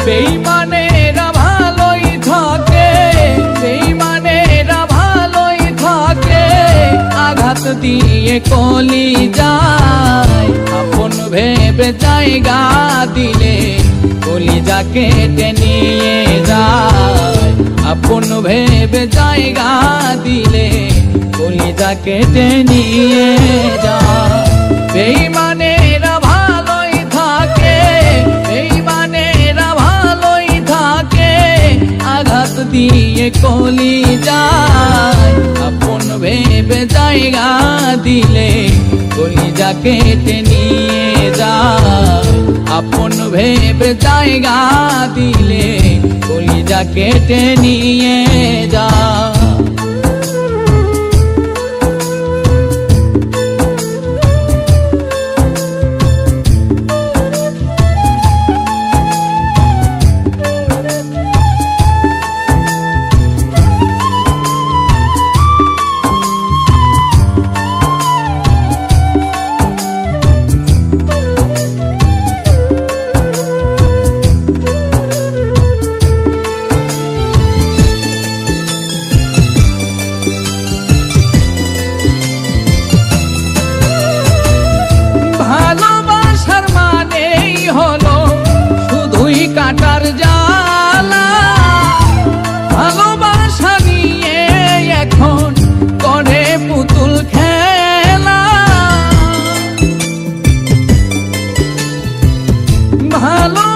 বেঈমানেরা ভালোই থাকে, বেঈমানেরা ভালোই থাকে, আঘাত দিয়ে কলি যায়। আপন ভেবে জায়গা দিলে কলিজা কেটে নিয়ে যায়। আপন ভেবে জায়গা দিলে কলিজা কেটে নিয়ে যায়। বেঈমানেরা ভালোই থাকে, বেঈমানেরা ভালোই থাকে, আঘাত দিয়ে কলি যায়। আপন ভেবে জায়গা দিলে কলিজা কেটে নিয়ে যায়। আপন ভেবে জায়গা দিলে কলিজা কেটে নিয়ে যায়। কাটার জ্বালা, ভালোবাসা নিয়ে এখন করে পুতুল খেলা। ভালো